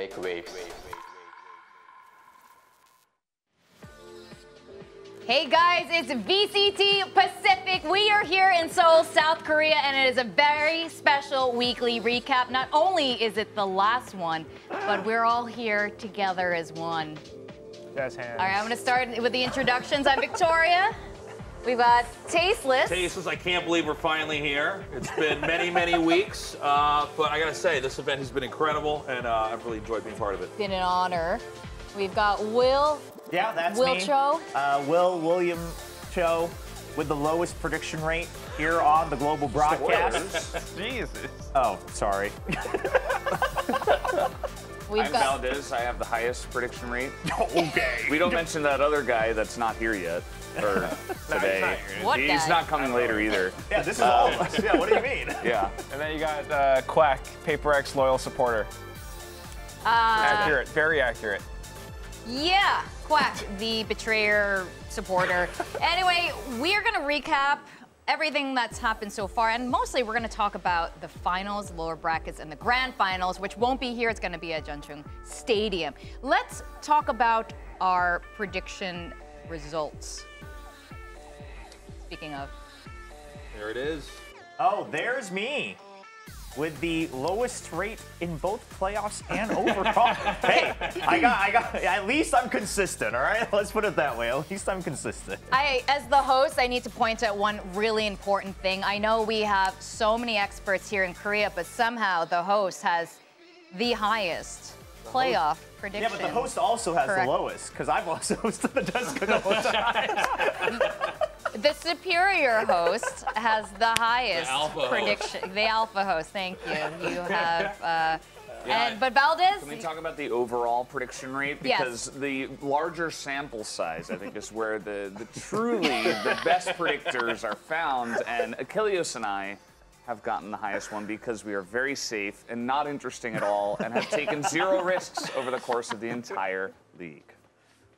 make waves. Hey guys, it's VCT Pacific. We are here in Seoul, South Korea, and it is a very special weekly recap. Not only is it the last one, but we're all here together as one. Jazz hands. All right, I'm going to start with the introductions. I'm Victoria. We've got Tasteless. Tasteless, I can't believe we're finally here. It's been many, many weeks, but I gotta say, this event has been incredible, and I've really enjoyed being part of it. Been an honor. We've got Will. Yeah, that's Will me. Cho. William Cho with the lowest prediction rate here on the global broadcast. Jesus. Oh, sorry. We've I'm got Valdez. I have the highest prediction rate. Okay. We don't mention that other guy that's not here yet, or today. What He's guy? not coming later either. Yeah, this is all. Yeah, what do you mean? Yeah. And then you got Quack, Paper X loyal supporter. Accurate, very accurate. Yeah, Quack, the betrayer supporter. Anyway, we are going to recap everything that's happened so far, and mostly we're going to talk about the finals, lower brackets, and the grand finals, which won't be here. It's going to be at Jeoncheon Stadium. Let's talk about our prediction results. Speaking of. There it is. Oh, there's me with the lowest rate in both playoffs and overall. Hey, I got. At least I'm consistent. All right, let's put it that way. At least I'm consistent. As the host, I need to point out one really important thing. I know we have so many experts here in Korea, but somehow the host has the highest playoff prediction. Yeah, but the host also has Correct. the lowest, because I've also hosted the desk a couple of times. The superior host has the highest alpha prediction. The alpha host, thank you. You have, Yeah, but Valdez? Can we talk about the overall prediction rate? Yes. Because the larger sample size, I think, is where the truly the best predictors are found. And Achilles and I have gotten the highest one because we are very safe and not interesting at all and have taken 0 risks over the course of the entire league.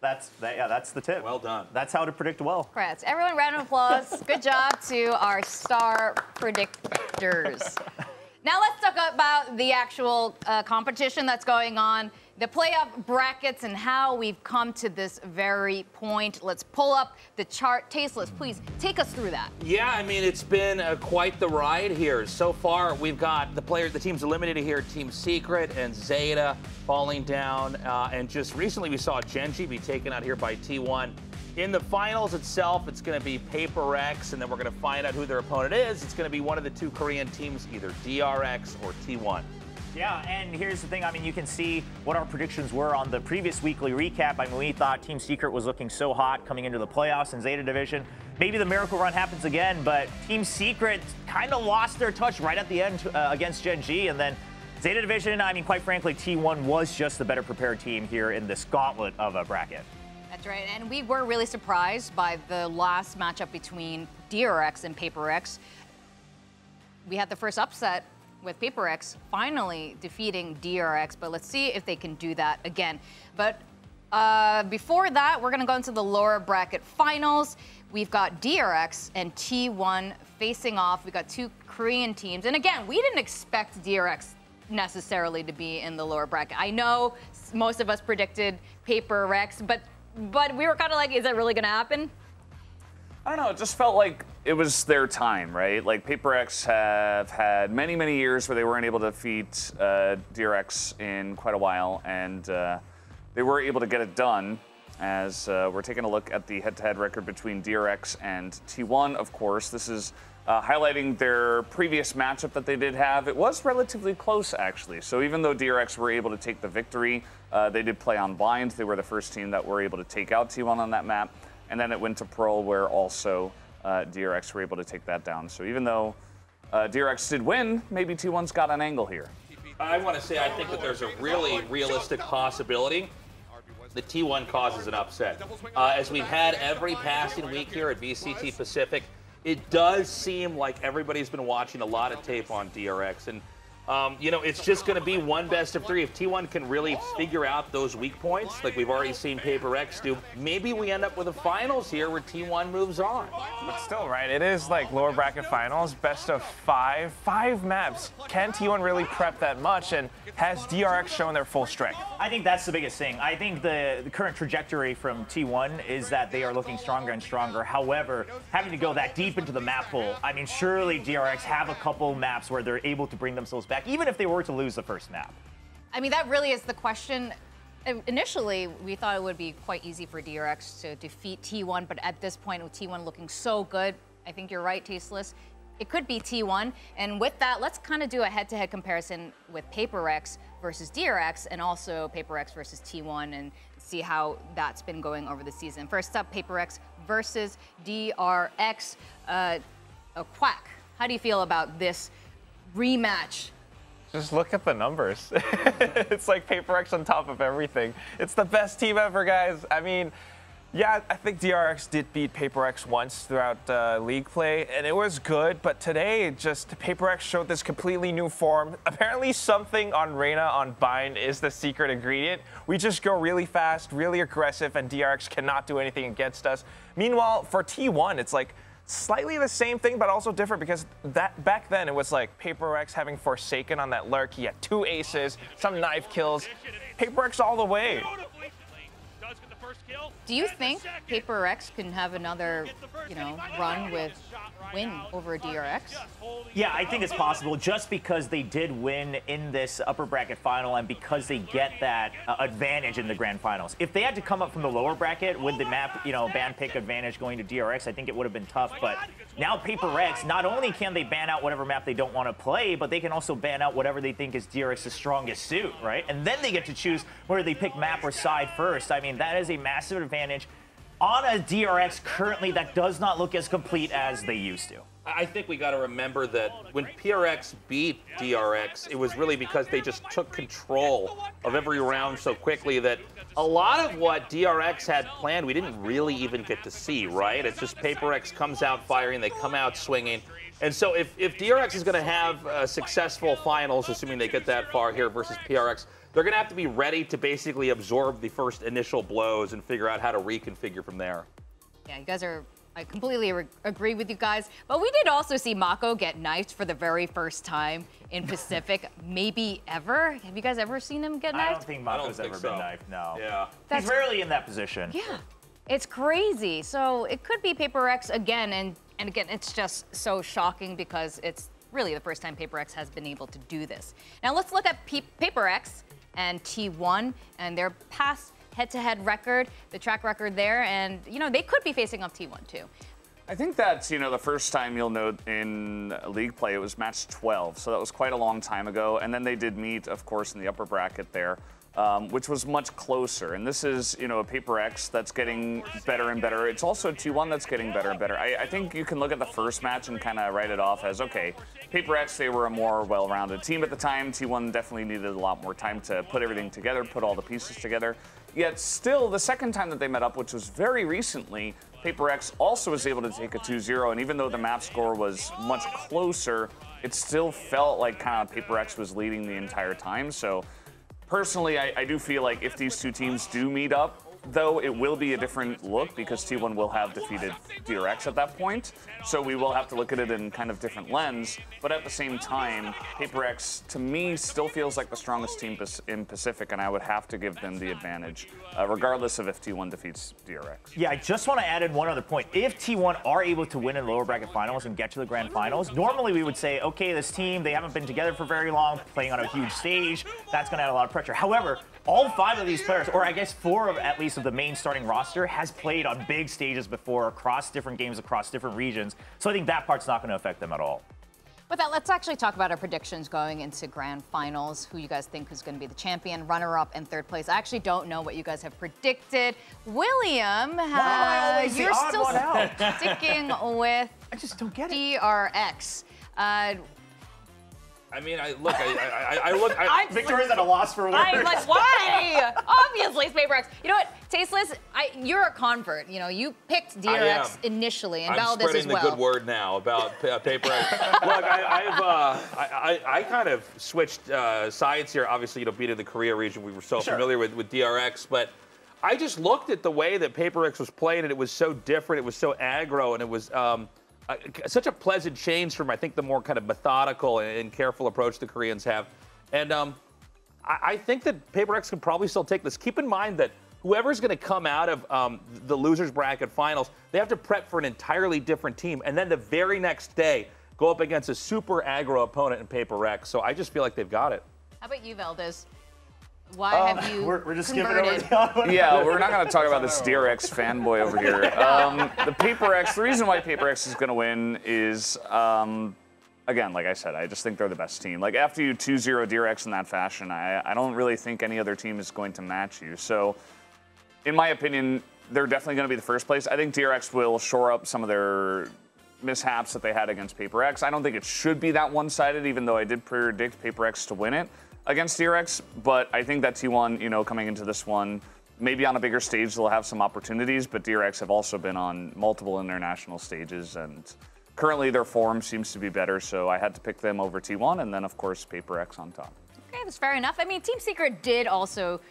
That's the tip. Well done. That's how to predict well. Congrats. Everyone, round of applause. Good job to our star predictors. Now let's talk about the actual competition that's going on, the playoff brackets, and how we've come to this very point. Let's pull up the chart. Tasteless, please take us through that. Yeah, I mean, it's been quite the ride here. So far, we've got the teams eliminated here, Team Secret and Zeta falling down. And just recently, we saw Genji be taken out here by T1. In the finals itself, it's going to be Paper X, and then we're going to find out who their opponent is. It's going to be one of the 2 Korean teams, either DRX or T1. Yeah, and here's the thing. I mean, you can see what our predictions were on the previous weekly recap. I mean, we thought Team Secret was looking so hot coming into the playoffs in Zeta Division. Maybe the miracle run happens again, but Team Secret kind of lost their touch right at the end against Genji, and then Zeta Division, I mean, quite frankly, T1 was just the better prepared team here in this gauntlet of a bracket. That's right, and we were really surprised by the last matchup between DRX and Paper X. We had the first upset with Paper X finally defeating DRX, but let's see if they can do that again. But before that, we're gonna go into the lower bracket finals. We've got DRX and T1 facing off. We've got 2 Korean teams, and again, we didn't expect DRX necessarily to be in the lower bracket. I know most of us predicted Paper X, but we were kind of like, is that really going to happen? I don't know, it just felt like it was their time, right? Like, Paper X have had many, many years where they weren't able to defeat DRX in quite a while, and they were able to get it done. As we're taking a look at the head-to-head record between DRX and T1, of course. This is highlighting their previous matchup that they did have. It was relatively close, actually. So even though DRX were able to take the victory, they did play on blind. They were the first team that were able to take out T1 on that map. And then it went to Pearl, where also DRX were able to take that down. So even though DRX did win, maybe T1's got an angle here. I want to say I think that there's a really realistic possibility that T1 causes an upset. As we've had every passing week here at VCT Pacific, it does seem like everybody's been watching a lot of tape on DRX. And You know, it's just going to be one best of 3. If T1 can really figure out those weak points, like we've already seen PaperX do, maybe we end up with a finals here where T1 moves on. But still, right, it is like lower bracket finals, best of 5, 5 maps. Can T1 really prep that much, and has DRX shown their full strength? I think that's the biggest thing. I think the current trajectory from T1 is that they are looking stronger and stronger. However, having to go that deep into the map pool, I mean, surely DRX have a couple maps where they're able to bring themselves back, even if they were to lose the first map. I mean, that really is the question. Initially, we thought it would be quite easy for DRX to defeat T1, but at this point, with T1 looking so good, I think you're right, Tasteless. It could be T1. And with that, let's kind of do a head-to-head comparison with PaperX versus DRX, and also PaperX versus T1, and see how that's been going over the season. First up, PaperX versus DRX. Quack, how do you feel about this rematch? Just look at the numbers. It's like PaperX on top of everything. It's the best team ever, guys. I mean, yeah, I think DRX did beat PaperX once throughout league play, and it was good. But today, just PaperX showed this completely new form. Apparently, something on Reyna on Bind is the secret ingredient. We just go really fast, really aggressive, and DRX cannot do anything against us. Meanwhile, for T1, it's like slightly the same thing, but also different, because that back then it was like PaperX having Forsaken on that lurk. He had 2 aces, some knife kills. PaperX all the way. Do you think PaperX can have another, run with win over DRX? Yeah, I think it's possible, just because they did win in this upper bracket final, and because they get that advantage in the grand finals. If they had to come up from the lower bracket with the map, ban pick advantage going to DRX, I think it would have been tough. But now PaperX, not only can they ban out whatever map they don't want to play, but they can also ban out whatever they think is DRX's strongest suit, right? And then they get to choose whether they pick map or side first. I mean, that is a massive advantage on a DRX currently that does not look as complete as they used to. I think we got to remember that when PRX beat DRX, it was really because they just took control of every round so quickly that a lot of what DRX had planned, we didn't really even get to see, right? It's just PaperX comes out firing, they come out swinging. And so if DRX is going to have successful finals, assuming they get that far here versus PRX, they're going to have to be ready to basically absorb the first initial blows and figure out how to reconfigure from there. Yeah, you guys are, I completely agree with you guys. But we did also see Mako get knifed for the very first time in Pacific, maybe ever. Have you guys ever seen him get knifed? I don't think Mako's ever been knifed, no. Yeah. He's rarely in that position. Yeah, it's crazy. So it could be PaperX again, and again, it's just so shocking because it's really the first time PaperX has been able to do this. Now let's look at PaperX and T1 and their past head-to-head record, the track record there, and they could be facing off T1 too. I think that's, the first time you'll note in league play, it was match 12, so that was quite a long time ago. And then they did meet, of course, in the upper bracket there, which was much closer. And this is, a PaperX that's getting better and better. It's also a T1 that's getting better and better. I think you can look at the first match and kind of write it off as, okay, PaperX, they were a more well-rounded team at the time. T1 definitely needed a lot more time to put everything together, put all the pieces together. Yet still, the second time that they met up, which was very recently, PaperX also was able to take a 2-0, and even though the map score was much closer, it still felt like kind of PaperX was leading the entire time. So personally, I do feel like if these two teams do meet up, though, it will be a different look because T1 will have defeated DRX at that point. So we will have to look at it in kind of different lens. But at the same time, PaperX, to me, still feels like the strongest team in Pacific, and I would have to give them the advantage, regardless of if T1 defeats DRX. Yeah, I just want to add in one other point. If T1 are able to win in lower bracket finals and get to the grand finals, normally we would say, okay, this team, they haven't been together for very long, playing on a huge stage. That's going to add a lot of pressure. However, all 5 of these players, or I guess 4 of at least of the main starting roster, has played on big stages before across different games, across different regions. So I think that part's not going to affect them at all. With that, let's actually talk about our predictions going into grand finals. Who you guys think is going to be the champion, runner-up, and 3rd place. I actually don't know what you guys have predicted. William, you're still sticking with I just don't get DRX. I mean, I look. Victoria's at a loss for words. I'm like, why? Obviously, it's PaperX. You know what? Tasteless, you're a convert. You know, you picked DRX initially, and Valdez as well. I'm spreading the good word now about PaperX. Look, I kind of switched sides here. Obviously, beating the Korea region, we were so familiar with DRX, but I just looked at the way that PaperX was playing, and it was so different. It was so aggro, and it was such a pleasant change from, I think, the more kind of methodical and careful approach the Koreans have. And I think that PaperX can probably still take this. Keep in mind that whoever's going to come out of the losers bracket finals, they have to prep for an entirely different team. And then the very next day, go up against a super aggro opponent in PaperX. So I just feel like they've got it. How about you, Valdez? Why have you We're just converted? skipping over the Yeah, we're not going to talk about this DRX fanboy over here. The reason why PaperX is going to win is, again, like I said, I just think they're the best team. Like, after you 2-0 DRX in that fashion, I don't really think any other team is going to match you. So, in my opinion, they're definitely going to be the first place. I think DRX will shore up some of their mishaps that they had against PaperX. I don't think it should be that one-sided, even though I did predict PaperX to win it against DRX, but I think that T1, coming into this one, maybe on a bigger stage, they'll have some opportunities, but DRX have also been on multiple international stages, and currently their form seems to be better, so I had to pick them over T1, and then, of course, PaperX on top. Okay, that's fair enough. I mean, Team Secret did also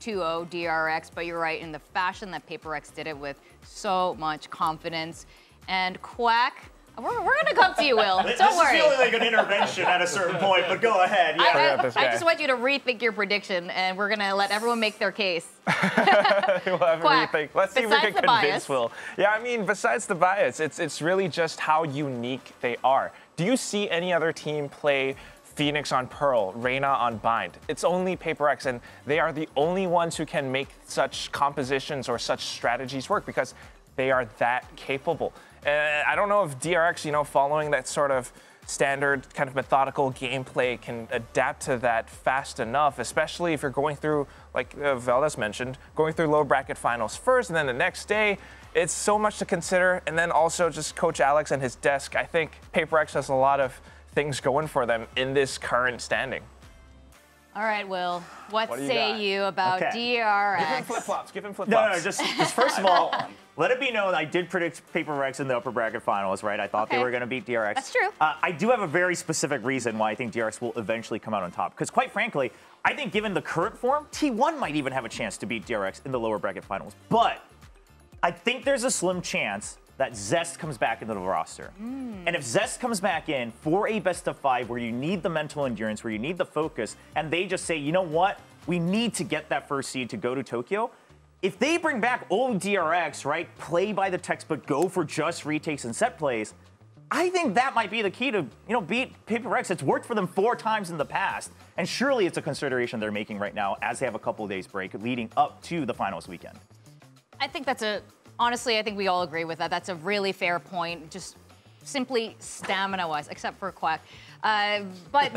2-0 DRX, but you're right, in the fashion that PaperX did it with so much confidence. And Quack, we're going to come to you, Will. Don't worry. This is feeling like an intervention at a certain point, but go ahead. Yeah. I just want you to rethink your prediction, and we're going to let everyone make their case. Quack, let's see if we can besides the convince bias. Will. Yeah, I mean, besides the bias, it's really just how unique they are. Do you see any other team play Phoenix on Pearl, Reyna on Bind? It's only PaperX, and they are the only ones who can make such compositions or such strategies work because they are that capable. I don't know if DRX, following that sort of standard kind of methodical gameplay can adapt to that fast enough, especially if you're going through, like Valdez mentioned, going through low bracket finals first, and then the next day, it's so much to consider. And then also just Coach Alex and his desk. I think PaperX has a lot of things going for them in this current standing. All right, Will, what do you say got? you about DRX? Give him flip-flops. Give him flip-flops. No, just first of all, let it be known I did predict PaperX in the upper bracket finals, right? I thought they were going to beat DRX. That's true. I do have a very specific reason why I think DRX will eventually come out on top. Because quite frankly, I think given the current form, T1 might even have a chance to beat DRX in the lower bracket finals. But I think there's a slim chance that Zest comes back into the roster. And if Zest comes back in for a best-of-5 where you need the mental endurance, where you need the focus, and they just say, you know what, we need to get that first seed to go to Tokyo, if they bring back old DRX, right, play by the textbook, go for just retakes and set plays, I think that might be the key to, beat PaperX. It's worked for them 4 times in the past, and surely it's a consideration they're making right now as they have a couple of days break leading up to the finals weekend. I think honestly, I think we all agree with that. That's a really fair point, just simply stamina-wise, except for Quack. But,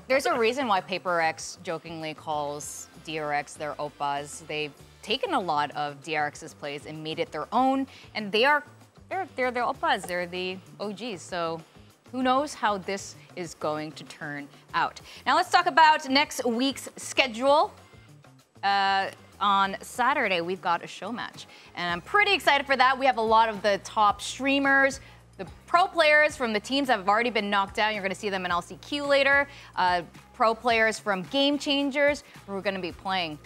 there's a reason why PaperX jokingly calls DRX their oppas. They've taken a lot of DRX's plays and made it their own, and they're their oppas. They're the OGs, so who knows how this is going to turn out. Now let's talk about next week's schedule. On Saturday, we've got a show match, and I'm pretty excited for that. We have a lot of the top streamers, the pro players from the teams that have already been knocked out. You're going to see them in LCQ later. Pro players from Game Changers who are going to be playing.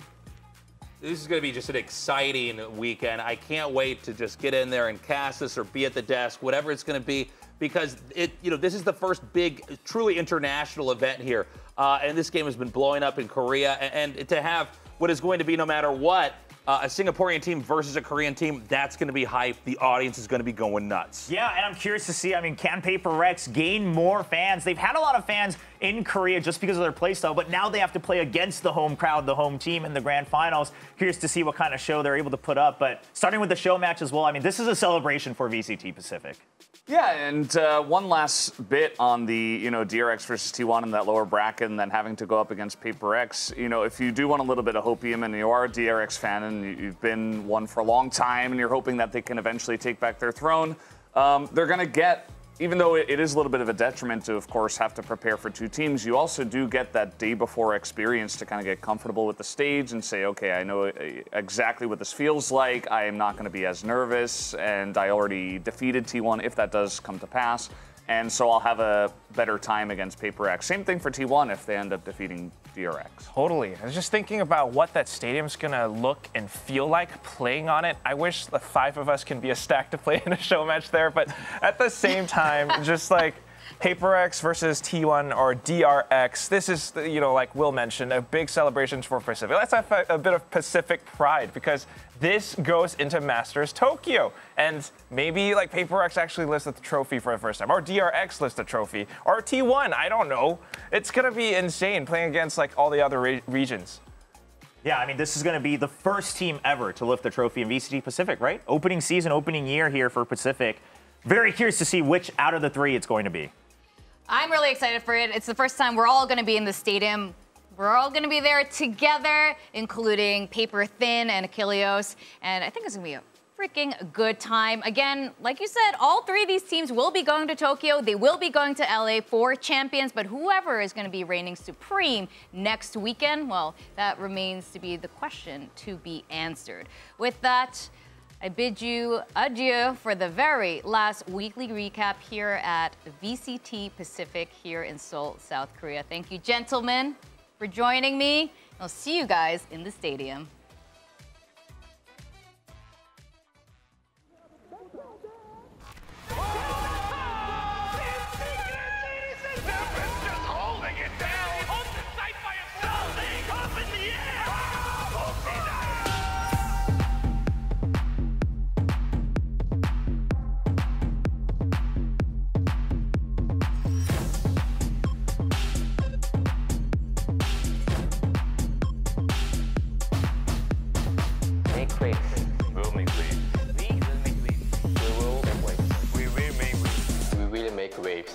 This is going to be just an exciting weekend. I can't wait to just get in there and cast this or be at the desk, whatever it's going to be, because this is the first big, truly international event here, and this game has been blowing up in Korea, and to have what is going to be, no matter what, a Singaporean team versus a Korean team, that's going to be hype. The audience is going to be going nuts. Yeah, and I'm curious to see, can PaperX gain more fans? They've had a lot of fans in Korea just because of their playstyle, but now they have to play against the home crowd, the home team in the grand finals. Curious to see what kind of show they're able to put up, but starting with the show match as well, this is a celebration for VCT Pacific. Yeah, and one last bit on the DRX versus T1 in that lower bracket, and then having to go up against PaperX. If you do want a little bit of hopium and you are a DRX fan and you've been one for a long time and you're hoping that they can eventually take back their throne, they're going to get even though it is a little bit of a detriment to, of course, have to prepare for 2 teams, you also do get that day before experience to kind of get comfortable with the stage and say, okay, I know exactly what this feels like. I am not going to be as nervous, and I already defeated T1 if that does come to pass. And so I'll have a better time against PaperX. Same thing for T1 if they end up defeating DRX. Totally. I was just thinking about what that stadium's gonna look and feel like playing on it. I wish the 5 of us can be a stack to play in a show match there, but at the same time, just like PaperX versus T1 or DRX, this is, you know, like Will mentioned, a big celebration for Pacific. Let's have a bit of Pacific pride because this goes into Masters Tokyo. And maybe like PaperX actually lifts the trophy for the first time, or DRX lifts the trophy, or T1, I don't know. It's gonna be insane playing against like all the other regions. Yeah, I mean, this is going to be the first team ever to lift the trophy in VCT Pacific, right? Opening season, opening year here for Pacific. Very curious to see which out of the 3 it's going to be. I'm really excited for it. It's the first time we're all going to be in the stadium. We're all going to be there together, including Paper Thin and Achilles. And I think it's going to be a freaking good time. Again, like you said, all 3 of these teams will be going to Tokyo. They will be going to LA for champions. But whoever is going to be reigning supreme next weekend, well, that remains to be the question to be answered. With that, I bid you adieu for the very last weekly recap here at VCT Pacific here in Seoul, South Korea. Thank you, gentlemen, for joining me. I'll see you guys in the stadium. We will make waves.